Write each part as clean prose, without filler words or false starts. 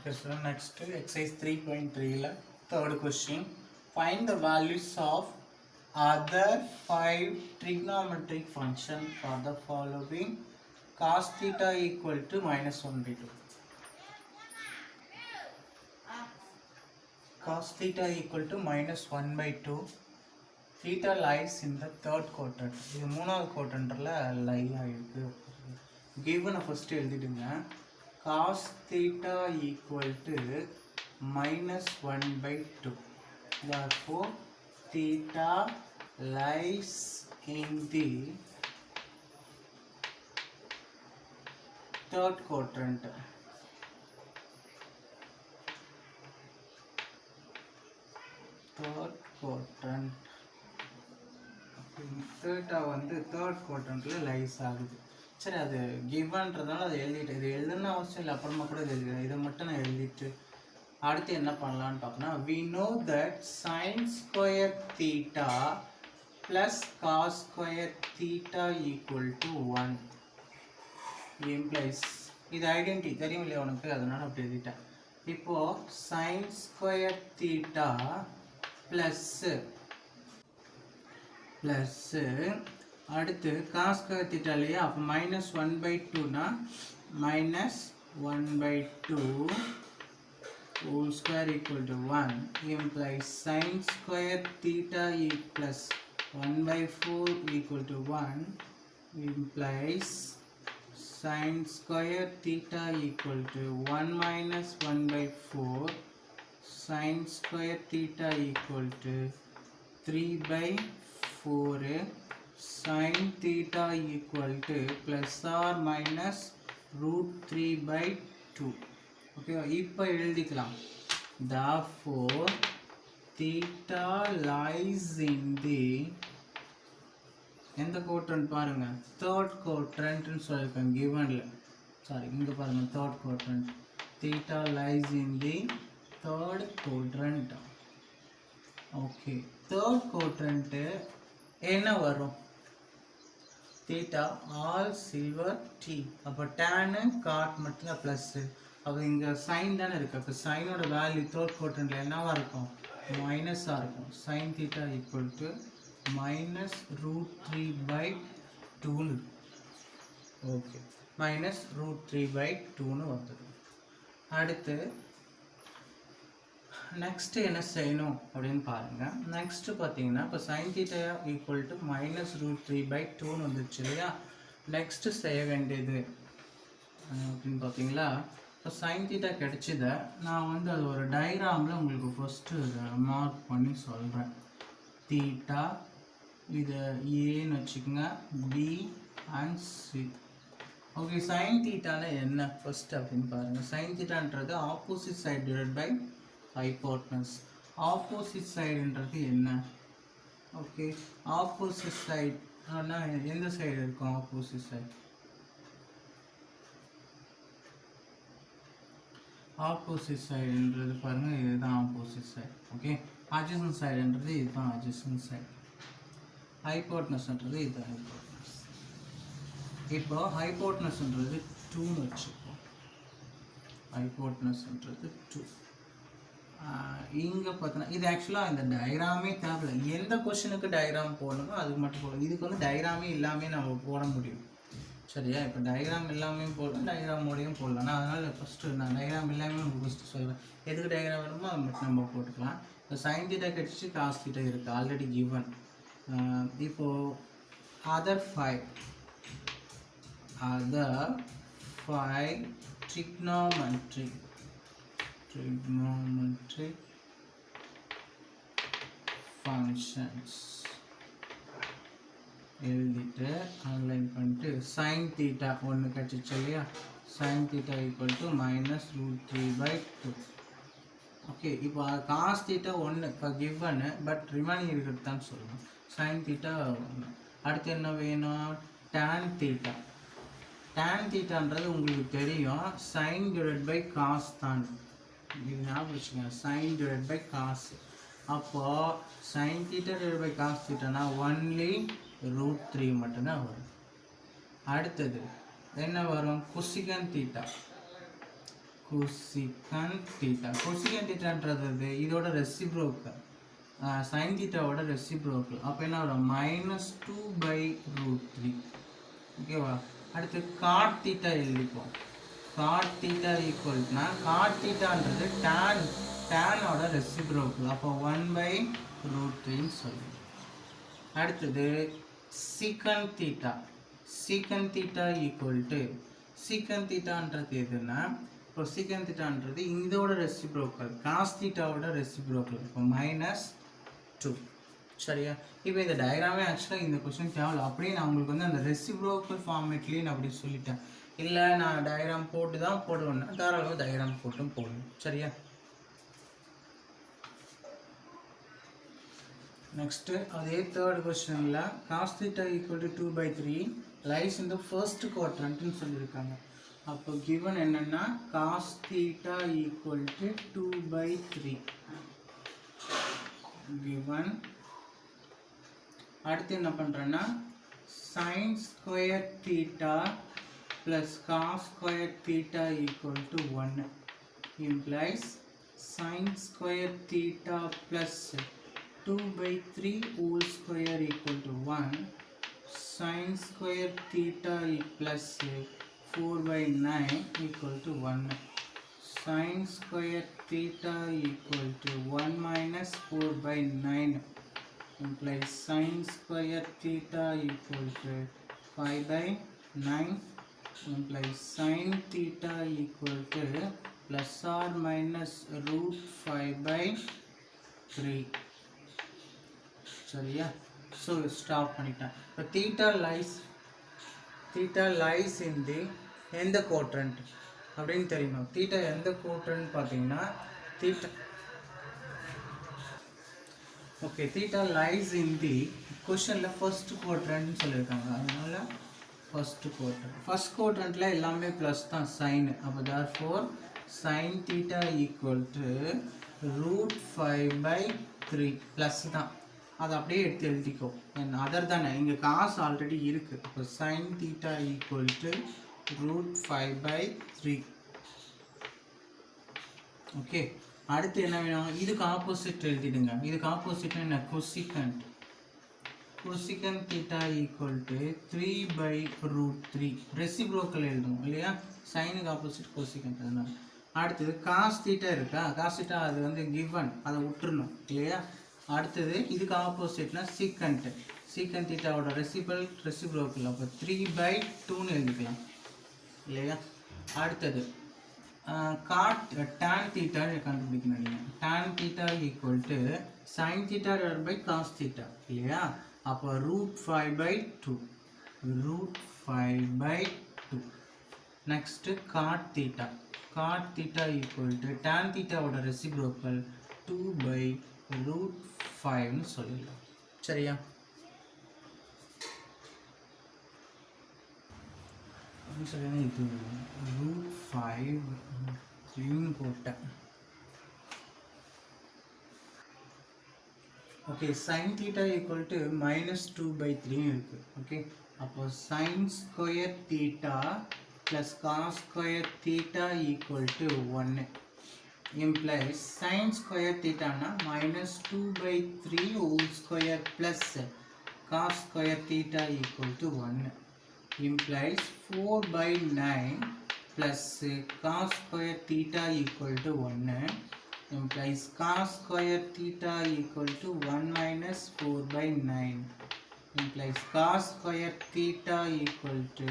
Okay, so next exercise 3.3 third question. Find the values of other 5 trigonometric function for the following. Cos theta equal to minus 1 by 2. Cos theta equal to minus 1 by 2. Theta lies in the third quadrant. இது மூணாவது குவாட்ரண்ட்ல லை ஆயிருக்கு. Given first எழுதிடுங்க. Cos theta equal to minus 1 by 2. Therefore, theta lies in the third quadrant. Third quadrant. Theta வந்து third quadrantல lies ஆகுது. சரி, அது கிவன்றதுனால அதை எழுதிட்டு, இது எழுதுன அவசியம் இல்லை, அப்புறமா கூட இது எழுதுறேன். இதை மட்டும் நான் எழுதிட்டு அடுத்து என்ன பண்ணலான்னு பார்க்கணும். we know that sin square theta plus cos square theta equal to 1 implies, இது ஐடென்டி தெரியும் இல்லையா உனக்கு, அதனால அப்படி எழுதிட்டேன். இப்போ sin square theta plus அடுத்து cos square theta இல்லையா, அப்போ minus 1 by 2னா minus 1 by 2 whole square equal to 1 implies sin square theta plus 1 by 4 equal to 1 implies sin square theta equal to 1 minus 1 by 4 sin square theta equal to 3 by 4 sin theta equal to plus or minus root 3 by 2. Okay, இப்போ எழுதிக்கலாம். Therefore, theta lies in the எந்த quadrant பாருங்க, third quadrant ன்னு சொல்லிருக்கேன் givenல. Sorry, இங்க பாருங்க third quadrant. Theta lies in the third quadrant. Okay, third quadrant என்ன வரும்? theta all silver t. அப்போ tan cot மட்டும் ப்ளஸ், அப்போ இங்கே சைன் தானே இருக்குது. அப்போ சைனோட வேல்யூ தேர்ட் குவாட்ரண்ட்ல என்னவா இருக்கும்? மைனஸாக இருக்கும். sin theta equal to minus root 3 by 2. Okay, minus root 3 by 2ன்னு வந்துடும். அடுத்து நெக்ஸ்ட் என்ன செய்யணும் அப்படின்னு பாருங்க. நெக்ஸ்ட் பார்த்தீங்கன்னா இப்போ sin theta equal to minus root 3 by 2ன்னு வந்துருச்சு இல்லையா. நெக்ஸ்ட் செய்ய வேண்டியது அப்படின்னு பார்த்தீங்களா, இப்போ sin theta கிடைச்சத நான் வந்து அது ஒரு டயக்ராமில் உங்களுக்கு ஃபஸ்ட்டு மார்க் பண்ணி சொல்கிறேன். தீட்டா இது ஏன்னு வச்சுக்கோங்க, B and C. Okay, sin thetaல என்ன ஃபஸ்ட் அப்படின்னு பாருங்கள். sin thetaன்றது opposite side divide by hypotenuse. Opposite சைடுன்றது என்ன? ஓகே, ஆப்போசிட் சைடு ஆனால் எந்த சைடு இருக்கும்? ஆப்போசிட் சைடு, ஆப்போசிட் சைடுன்றது பாருங்கள், இதுதான் ஆப்போசிட் சைடு. ஓகே, adjacent சைடுன்றது இதுதான் adjacent சைடு. ஹைபோட்டனஸ்ன்றது இது ஹைபோட்டனஸ். இப்போ ஹைபோட்டனஸ்ன்றது 2ன்னு வச்சுப்போம். ஹைபோட்டனஸ்ன்றது 2. இங்கே பார்த்தோன்னா இது ஆக்சுவலாக இந்த டயக்ராமே தேவையில்லை. எந்த கொஷனுக்கு டயக்ராம் போடணுமோ அதுக்கு மட்டும் போடணும். இதுக்கு வந்து டயக்ராமே இல்லாமல் நம்ம போட முடியும். சரியா, இப்போ டயக்ராம் எல்லாமே போடலாம், டயக்ராம் மோடையும் போடலாம். அதனால் ஃபஸ்ட்டு நான் டயக்ராம் எல்லாமே உங்களுக்கு ஃபஸ்ட்டு சொல்லுவேன். எதுக்கு டயக்ராம் வேணுமோ அது மட்டும் நம்ம போட்டுக்கலாம். இப்போ sin theta கிடச்சி cos theta இருக்குது ஆல்ரெடி given. இப்போது அதர் 5 trigonometric functions எழுதிட்டு அன்லைன் பண்ணிட்டு sin theta ஒன்று கிடச்சிச்சு இல்லையா, sin theta equal to minus root 3 by 2. Okay, இப்போ cos theta ஒன்று இப்போ given, பட் ரிமைனிங் இருக்கிறது தான் சொல்லணும். sin theta ஒன்று. அடுத்து என்ன வேணும்? tan theta. tan thetaன்றது உங்களுக்கு தெரியும், sin divided by cos தான். இது ஞாபகம் வச்சுக்கோங்க, sin divided by cos. அப்போது sin theta divided by cos thetaனா ஒன்லி root 3 மட்டும்தான் வரும். அடுத்தது என்ன வரும்? cosecant theta. cosecant theta. Cosecant thetaன்றது இதோட ரெசிப்ரோக்கல், sin thetaவோட ரெசிப்ரோக்கல். அப்போ என்ன வரும்? -2/√3. ஓகேவா? அடுத்து cot theta எழுதிப்போம். cot theta ஈக்குவல்னா cot thetaன்றது tan-ஓட ரெசிப்ரோக்கல். அப்போ 1/√3 சொல்லுவோம். அடுத்தது secant theta. secant theta equal to secant thetaன்றது எதுனா, இப்போ secant thetaன்றது இதோட ரெசிப்ரோக்கல், cos thetaவோட ரெசிப்ரோக்கல். இப்போ -2. சரியா? இப்போ இந்த டயக்ராமே ஆக்சுவலாக இந்த கொஸ்டின் தேவையில்ல, அப்படியே நான் உங்களுக்கு வந்து அந்த ரெசிப்ரோக்கல் ஃபார்மேட்லேயே நான் அப்படி சொல்லிட்டேன். இல்லை நான் டயக்ராம் போட்டு தான் போடுவேன்னா தாராளமாக டயக்ராம் போட்டும் போடணும். சரியா? Next, அதே third questionல cos theta equal to 2/3 lies in the first quadrant ன்னு சொல்லியிருக்காங்க. அப்போ given என்னன்னா cos theta equal to 2/3 given. அடுத்து என்ன பண்றேன்னா sin square theta plus cos square theta equal to 1 implies sin square theta plus 2/3 whole square equal to 1 sin square theta plus 4/9 equal to 1 sin square theta equal to 1 minus 4/9 implies sin square theta equal to 5/9 implies sin theta equal to plus or minus √5/3. சரியா? So stop பண்ணிட்டேன். இப்போ theta lies in தி எந்த quadrant அப்படின்னு தெரியணும். Theta எந்த quadrant பார்த்தீங்கன்னா theta lies in the கொஷனில் first கோட்ரண்ட்னு சொல்லியிருக்காங்க. அதனால ஃபர்ஸ்ட் கோட்ரண்ட்டில் எல்லாமே ப்ளஸ் தான் சைன். அப்போ therefore sine theta equal to √5/3 plus தான். அதை அப்படியே எடுத்து எழுதிக்கோ. அதர் தானே, இங்கே காசு ஆல்ரெடி இருக்குது. இப்போ sign theta equal to √5/3. Okay, அடுத்து என்ன வேணும்? இதுக்கு ஆப்போசிட் எழுதிடுங்க. இதுக்கு ஆப்போசிட் என்ன? Cosecant theta equal to 3/√3. Reciprocal எழுதணும் இல்லையா? சைனுக்கு ஆப்போசிட் கொசிகண்ட். அதனால அடுத்தது காஸ் தீட்டா இருக்கா? காஸ் தீட்டா அது வந்து கிவன், அதை விட்டுறணும் இல்லையா? அடுத்தது இதுக்கு ஆப்போசிட்னா சீக்கண்ட் தீட்டாவோட ரெசிப்ரோக்கல். அப்போ 3/2ன்னு எழுதிக்கலாம் இல்லையா? அடுத்தது tan தீட்டா கண்டுபிடிக்கணும். நீங்கள் tan theta equal to sine theta by cos theta இல்லையா? அப்போ √5/2. Next cot theta equal to tan தீட்டாவோட ரெசிப்ரோக்கல் 2/√5ன்னு சொல்லிடலாம். சரியா? சரியான இது √5 போட்டேன். Okay, sine theta equal to -2/3 இருக்கு. ஓகே, அப்போ sine square theta plus cos square theta equal to 1 implies sin square theta na -2/3 whole square plus cos square theta equal to 1 implies 4/9 plus cos square theta equal to 1 implies cos square theta equal to 1 minus 4/9 implies cos square theta equal to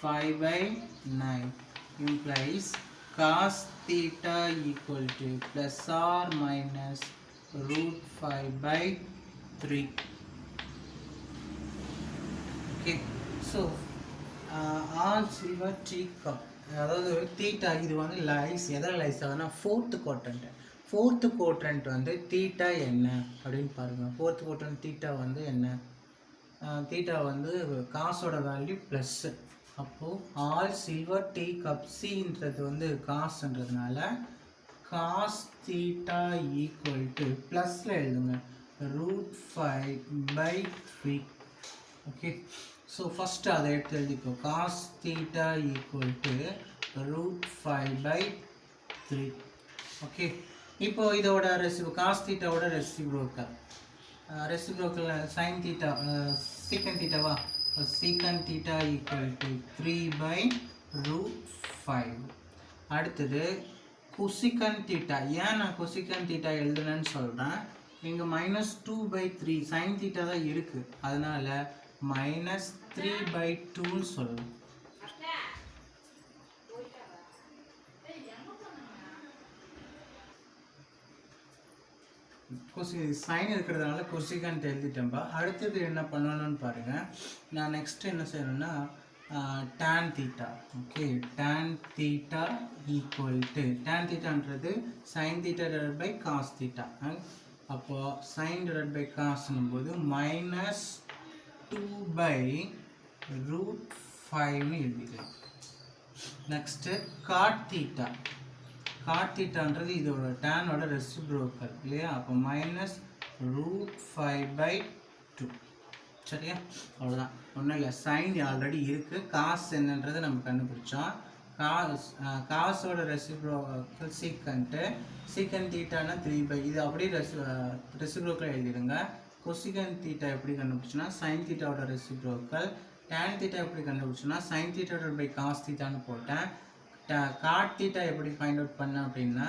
5/9 implies cos theta equal to plus or minus √5/3. Okay, so all silver teacup, அதாவது theta இது வந்து lies எதில் lies ஆகுதுன்னா fourth quadrant வந்து theta என்ன அப்படின்னு பாருங்கள். Fourth quadrant theta வந்து என்ன? தீட்டா வந்து காசோட வேல்யூ ப்ளஸ்ஸு. அப்போது ஆல் சில்வர் டீ கப் சின்றது வந்து காசுன்றதுனால காஸ் தீட்டா ஈக்குவல் டு ப்ளஸில் எழுதுங்க √5/3. ஓகே, ஸோ ஃபஸ்ட்டு அதை எடுத்து எழுதிக்கோ. Cos theta equal to √5/3. 3. Okay, இப்போ இதோட காஸ் தீட்டாவோட reciprocal sin theta secant theta secant theta equal to 3/√5. அடுத்தது cosecant theta. ஏன் நான் cosecant theta எழுதுனேன்னு சொல்கிறேன், இங்கே -2/3 sin theta தான் இருக்குது, அதனால் -3/2 சொல்லணும். சைன் இருக்கிறதுனால கொசிகன்ட் எழுதிட்டேன்பா. அடுத்தது என்ன பண்ணணும்னு பாருங்கள். நான் நெக்ஸ்ட் என்ன செய்யணும்னா tan theta. Okay, tan theta equal to tan thetaன்றது sin theta divided by cos theta. அப்போது sin divided by cosனும் போது -2/√5ன்னு எழுதிக்கலாம். Next cot theta. cot thetaன்றது இதோட டேனோட ரெசிப்ரோக்கல் இல்லையா, அப்போ -√5/2. சரியா, அவ்வளோதான், ஒன்றும் இல்லை. சைன் ஆல்ரெடி இருக்குது, காசு என்னன்றதை நம்ம கண்டுபிடிச்சோம். காசோட ரெசிப்ரோக்கல் சீக்கண்ட் தீட்டானா 3/, இது அப்படியே ரெசிப்ரோக்கல் எழுதிடுங்க. கொசிகன் தீட்டா எப்படி கண்டுபிடிச்சோன்னா சைன் தீட்டாவோட ரெசிப்ரோக்கல். டேன் தீட்டா எப்படி கண்டுபிடிச்சோன்னா சைன் தீட்டாவோட பை காஸ் தீட்டான்னு போட்டேன். காட் தீட்டா எப்படி ஃபைண்ட் அவுட் பண்ணேன் அப்படின்னா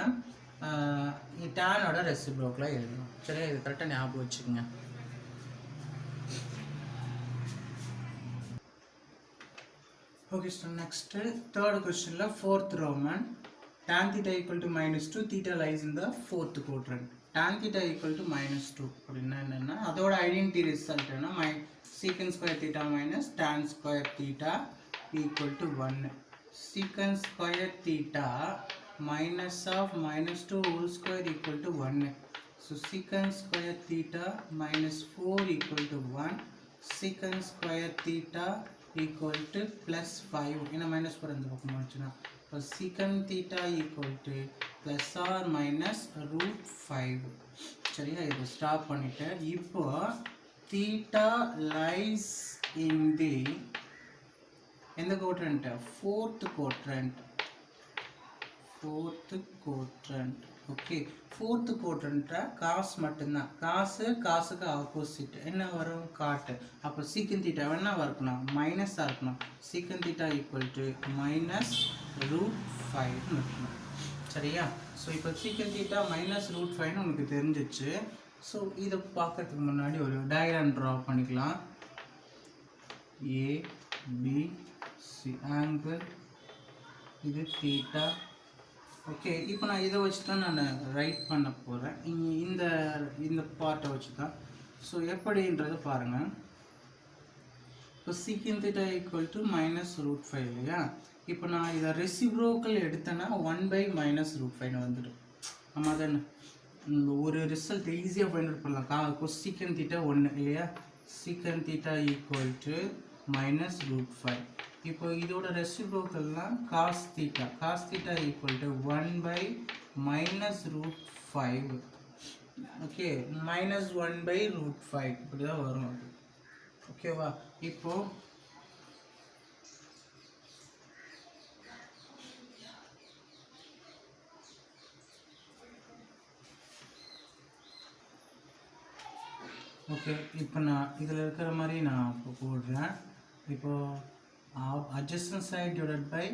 டேனோட ரெசிப்ரோக்கலாக எழுதணும். சரியா, இது கரெக்டாக ஞாபகம் வச்சுக்கோங்க. ஓகே, ஸோ நெக்ஸ்ட்டு தேர்ட் கொஸ்டினில் 4th Roman. tan theta equal to -2, theta lies in the 4th quadrant. tan theta equal to -2 அப்படின்னா என்னென்னா அதோட ஐடென்டிட்டி ரிசல்ட் என்ன, secant square theta minus tan square theta equal to 1. secant square theta minus of -2 whole square equal to 1. So secant square theta minus 4 equal to 1. secant square theta equal to plus 5. ஏன்னா minus போகிற இந்த பக்கம் வந்துச்சுன்னா இப்போ secant theta equal to plus or minus √5. சரியா, இதை stop பண்ணிவிட்டு இப்போ theta lies in the எந்த quadrant, 4th quadrant. Okay, 4th quadrant cos மட்டும்தான். காசுக்கு ஆப்போசிட் என்ன வரும், காட்டு. அப்போ சீக்கன் தீட்டா என்ன இருக்கணும், மைனஸாக இருக்கணும். சீக்கன் தீட்டா ஈக்குவல் டு -√5 இருக்கணும். சரியா, ஸோ இப்போ சீக்கன் தீட்டா -√5ன்னு உனக்கு தெரிஞ்சிச்சு. ஸோ இதை பார்க்கறதுக்கு முன்னாடி ஒரு டயக்ராம் ட்ரா பண்ணிக்கலாம். ABC ஆங்கிள், இது தீட்டா. ஓகே, இப்போ நான் இதை வச்சு தான் நான் ரைட் பண்ண போகிறேன், இந்த பார்ட்டை வச்சு தான். ஸோ எப்படின்றது பாருங்கள். இப்போ secant theta equal to -√5 இல்லையா, இப்போ நான் இதை ரெசிப்ரோக்கல் எடுத்தேன்னா 1/-√5 வந்துடும். ஆமாம் தானே, ஒரு ரிசல்ட் ஈஸியாக ஃபைண்ட் அவுட் பண்ணலாம். secant theta 1 இல்லையா, secant theta equal to -√5. இப்போ இதோட ரெசிப்ரோக்கல்லாம் cos theta equal to 1/-√5. Okay, -1/√5 இப்படி தான் வரும் அது. ஓகேவா, இப்போ ஓகே, இப்போ நான் இதில் இருக்கிற மாதிரி நான் இப்போ போடுறேன். இப்போது adjacent side divided by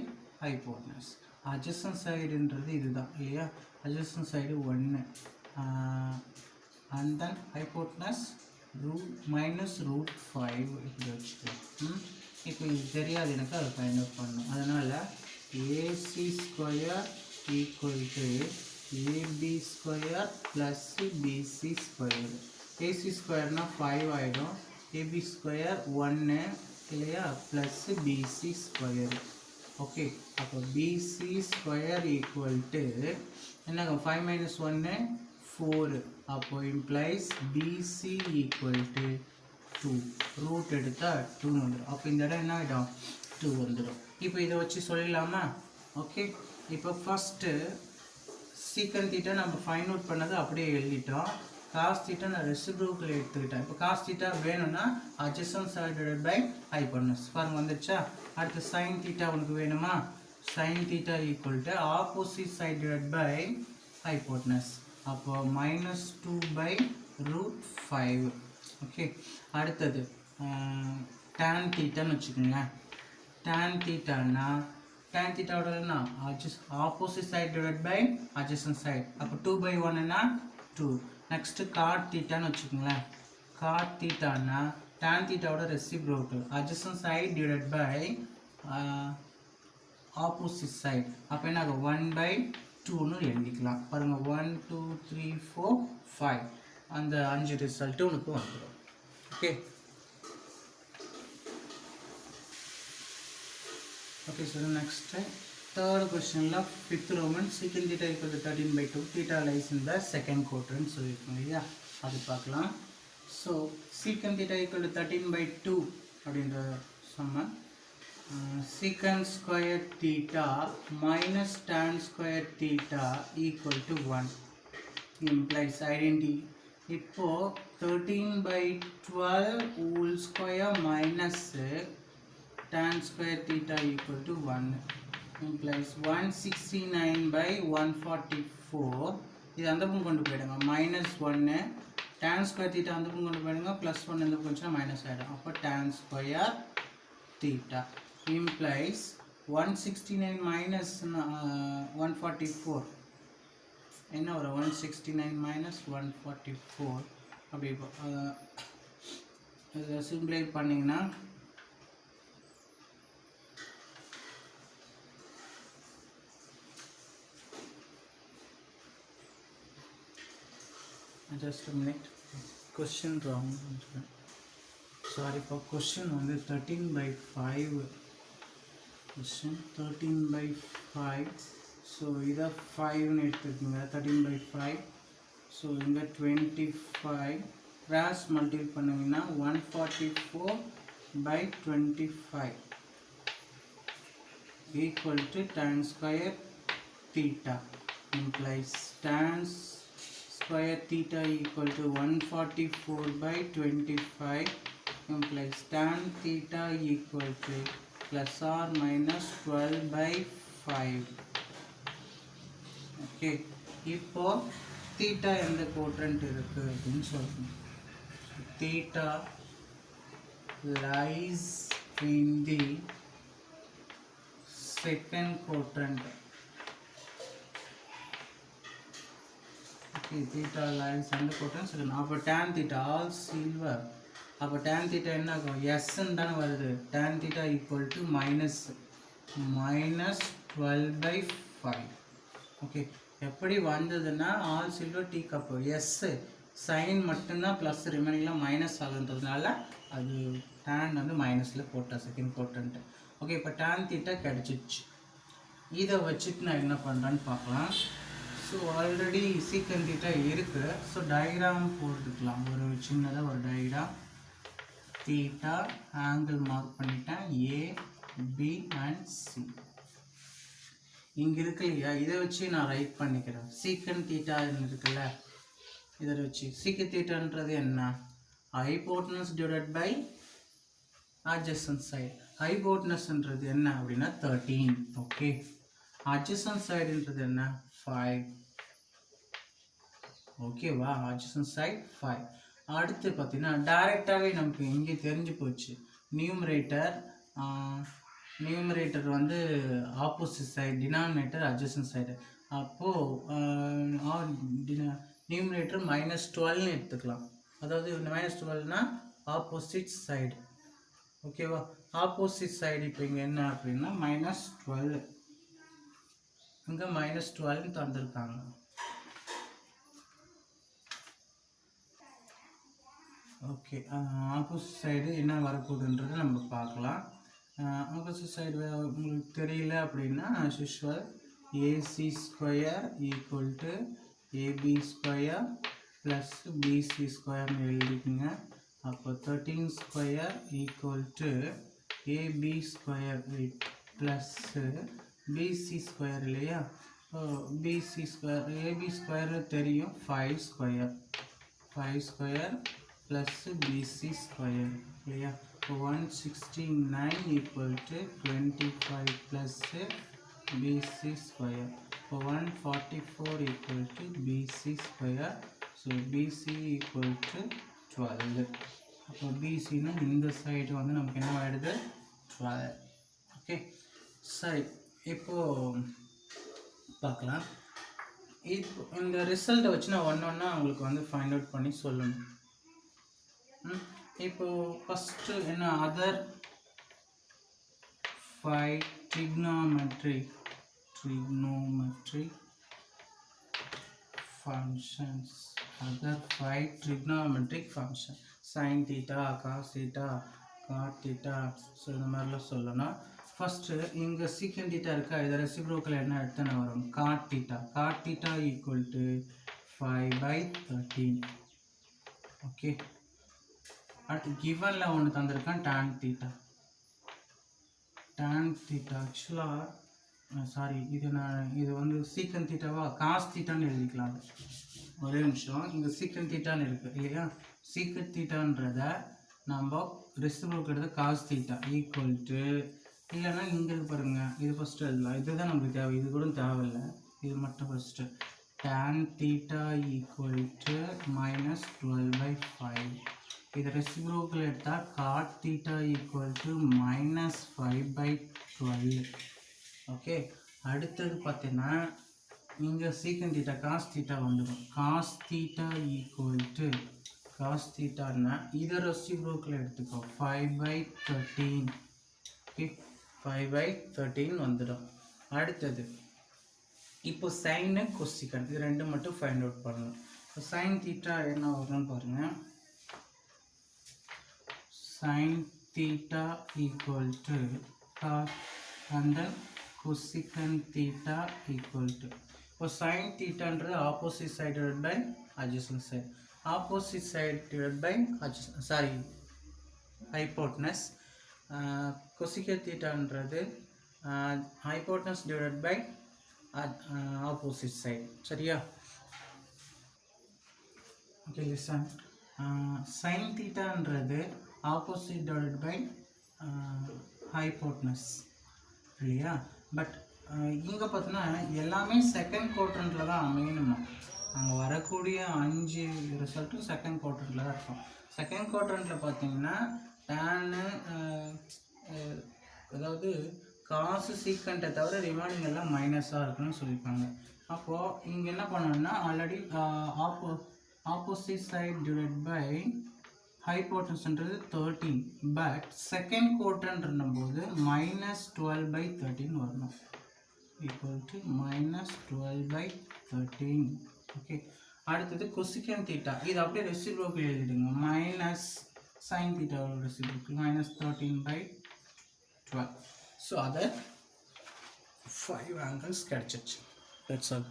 hypotenuse. adjacent sideன்றது இதுதான் இல்லையா, adjacent side 1 and then hypotenuse -√5 இப்படி வச்சுக்கலாம். இப்போ இது தெரியாது எனக்கு, அதை ஃபைண்ட் அவுட் பண்ணணும். அதனால் AC square equal to AB square plus BC square. AC ஸ்கொயர்னால் 5 ஆகிடும், AB ஸ்கொயர் 1 இல்லையா, ப்ளஸ் BC ஸ்கொயர். ஓகே, அப்போ BC ஸ்கொயர் ஈக்குவல் டு என்னங்க 5 - 1 4. அப்போ implies BC equal to 2. Root எடுத்தால் 2 வந்துடும். அப்போ இந்த இடம் என்ன ஆகிடும், 2 வந்துடும். இப்போ இதை வச்சு சொல்லிடலாமா? ஓகே, இப்போ ஃபஸ்ட்டு சீக்கன் தீட்டா நம்ம ஃபைண்ட் அவுட் பண்ணது அப்படியே எழுதிட்டோம். காஸ் தீட்டா நான் ரெசிப்ரோக்கல் எடுத்துக்கிட்டேன். இப்போ காஸ் தீட்டா வேணும்னா adjacent side divided by hypotenuse. பாருங்க வந்துடுச்சா. அடுத்து சைன் தீட்டா உனக்கு வேணுமா, sin theta equal to opposite side divided by hypotenuse. அப்போ minus 2 by root 5. ஓகே, அடுத்தது tan theta ன்னு வச்சுக்கோங்க. tan theta னா tan theta ஓட என்ன opposite side divided by adjacent side. அப்போ 2 by 1 னா 2. நெக்ஸ்ட் cot theta ன்னு வச்சுக்கோங்களேன். cot theta னா tan theta ஓட reciprocal adjacent side divided by opposite side. அப்போ என்ன 1 by 2 ன்னு எழுதிக்கலாம். பாருங்க 1 2 3 4 5 அந்த 5 ரிசல்ட் உங்களுக்கு வந்துடும். Okay okay, so the next third question la fifth Roman secant theta equal to 13 by 2 theta lies in the second quadrant சொல்லிருக்கோம் இல்லையா, அது பார்க்கலாம். so secant theta equal to 13 by 2 அப்படின்ற சொன்னா secant square theta minus tan square theta equal to 1 implies identity. இப்போ 13 by 12 whole square minus tan square theta equal to 1 implies 169 by 144. இது அந்த பக்கம் கொண்டு போயிடுங்க minus 1 tan square theta அந்த பக்கம் கொண்டு போயிடுங்க plus 1 இந்த பக்கம் வச்சா minus ஆயிடும். அப்போ tan square theta implies 169 minus 144 என்ன வரும் 169 minus 144 அப்படி இதை சிம்பிளை பண்ணிங்கன்னா just a minute, question wrong, sorry for question வந்து 13 by 5 question 13 by 5. so இதை 5 ன்னு எடுத்துக்கோங்க 13 by 5. so இங்கே 25 cross multiply பண்ணிங்கன்னா 144 by 25 equal to tan square theta implies tan square theta equal to 144 by 25 implies tan theta equal to plus or minus 12 by 5. okay, இப்போ theta எந்த quadrant இருக்கு அப்படின்னு சொல்றோம். theta lies in the second quadrant. okay, theta lies in the quadrant second. அப்போ tan theta all silver. அப்போ tan theta என்ன ஆகும் s ன்னு தானே வருது. tan theta equal to minus 12 by 5. Okay, எப்படி வந்ததுன்னா all silver tea cups sine மட்டும்தான் ப்ளஸ் ரிமைனிங்லாம் மைனஸ் ஆகுன்றதுனால அது tan வந்து மைனஸில் போட்டேன் செகண்ட் குவாட்ரண்ட். ஓகே, இப்போ tan theta கிடச்சிச்சு. இதை வச்சுட்டு நான் என்ன பண்ணுறேன்னு பார்க்கலாம். ஸோ ஆல்ரெடி secant theta இருக்குது. ஸோ டயக்ராம் போட்டுக்கலாம். ஒரு சின்னதாக ஒரு டயக்ராம் theta ஆங்கிள் மார்க் பண்ணிட்டேன் A B and C. இங்கே இருக்கு இல்லையா, இதை வச்சு நான் ரைட் பண்ணிக்கிறேன். secant theta இருக்குல்ல, இதை வச்சு secant thetaன்றது என்ன hypotenuse divided by adjacent side. hypotenuseன்றது என்ன அப்படின்னா 13. ஓகே, adjacent sideன்றது என்ன 5. ஓகேவா, adjacent side 5. அடுத்து பார்த்தீங்கன்னா டைரெக்டாகவே நமக்கு இங்கே தெரிஞ்சு போச்சு. நியூமரேட்டர் வந்து opposite side, denominator adjacent side. அப்போது நியூமரேட்டர் -12ன்னு எடுத்துக்கலாம். அதாவது -12னா ஆப்போசிட் சைடு. ஓகேவா, ஆப்போசிட் சைடு இப்போ இங்கே என்ன அப்படின்னா -12, இங்கே -12ன்னு தந்திருக்காங்க. ஓகே, ஆப்போசிட் சைடு என்ன வரப்போகுதுன்றதை நம்ம பார்க்கலாம். ஆப்போசிட் சைடு உங்களுக்கு தெரியல அப்படின்னா as usual AC square equal to AB square plus BC ஸ்கொயர்னு எழுதிக்கோங்க. அப்போ 13 square equal to AB square plus BC square இல்லையா. பிசி ஸ்கொயர் ஏபி ஸ்கொயர் தெரியும் 5 ஸ்கொயர் plus BC square இல்லையா. 169 equal to 25 plus BC square. So 144 equal to BC square. So BC equal to 12. So BC na இந்த side வந்து நமக்கு என்ன ஆயிடுது 12. Okay சரி இப்போ பார்க்கலாம். இப்போ இந்த ரிசல்ட்டை வச்சு நான் ஒன்றா உங்களுக்கு வந்து ஃபைண்ட் அவுட் பண்ணி சொல்லணும். இப்போ ஃபஸ்ட்டு என்ன other 5 trigonometric functions, other 5 trigonometric functions, sin theta, cos theta, cot theta. So இந்த மாதிரிலாம் சொல்லணும். ஃபஸ்ட்டு இங்கே சீக்கன் தீட்டா இருக்கா, இதை ரெசிப்ரோக்கில் என்ன எடுத்துன்னு வரும், cot theta. cot theta equal to 5/13. Okay அடுத்து கிவனில் ஒன்று தந்திருக்கான் tan theta. tan theta ஆக்சுவலாக சாரி இது வந்து சீக்கன் தீட்டாவா காஸ் தீட்டான்னு எழுதிக்கலாம். ஒரே நிமிஷம், இங்கே சீக்கன் தீட்டான்னு இருக்குது இல்லையா, சீக்கன் தீட்டான்றத நம்ம ரெசிப்ரோக் எடுத்து காஸ் தீட்டா ஈக்குவல் டு, இல்லைன்னா இங்கே இருக்கு பாருங்கள், இது ஃபஸ்ட்டு எழுதலாம். இதுதான் நமக்கு தேவை, இது கூட தேவையில்லை, இது மட்டும் first tan theta equal to -12/5. இது ரெசிப்ரோக்கில் எடுத்தால் cot theta equal to -5/12. Okay அடுத்தது பார்த்தீங்கன்னா இங்கே சீக்கன் தீட்டா காஸ் தீட்டா வந்துடும். Cos theta equal to cos தீட்டான்னா இதை ரெசிப்ரோக்கில் எடுத்துக்கோ 5/13. ஓகே 5/13 வந்துடும். அடுத்தது இப்போ சைனு கொசிக்கன் இது ரெண்டு மட்டும் ஃபைண்ட் அவுட் பண்ணணும். இப்போ சைன் தீட்டா என்ன வரும்னு பாருங்கள். sin theta equal to cos and then cosecant theta equal to. இப்போ sin theta என்றது opposite side divided by adjacent side. Opposite side divided by adjacent, sorry, hypotenuse. Cosecant theta என்றது hypotenuse divided by opposite side. சரியா? Okay, listen. sin theta என்றது opposite divided by hypotenuse இல்லையா. But இங்கே பார்த்தோன்னா எல்லாமே second குவாட்ரண்ட்டில் தான் அமையணுமா. அங்கே வரக்கூடிய 5 ரிசல்ட்டும் செகண்ட் குவாட்ரண்ட்டில் தான் இருக்கும். செகண்ட் குவாட்ரண்ட்டில் பார்த்தீங்கன்னா டேனு அதாவது காசு சீக்கண்ட்டை தவிர ரிமைனிங் எல்லாம் மைனஸாக இருக்குன்னு சொல்லியிருப்பாங்க. அப்போது இங்கே என்ன பண்ணணும்னா already opposite side divide by ஹைபோட்டன்ஸ்ன்றது 13, பட் செகண்ட் குவாட்ரண்ட்னும்போது -12/13 வரணும், ஈக்குவல் டு -12/13. ஓகே அடுத்தது கொசிகன் தீட்டா, இது அப்படியே ரெசிப்ரோக்கில் எழுதிடுங்க. மைனஸ் சைன் தீட்டாவோட ரெசிப்ரோக்கில் -13/12. ஸோ அதை 5 ஆங்கிள்ஸ் கிடச்சிச்சு. That's all.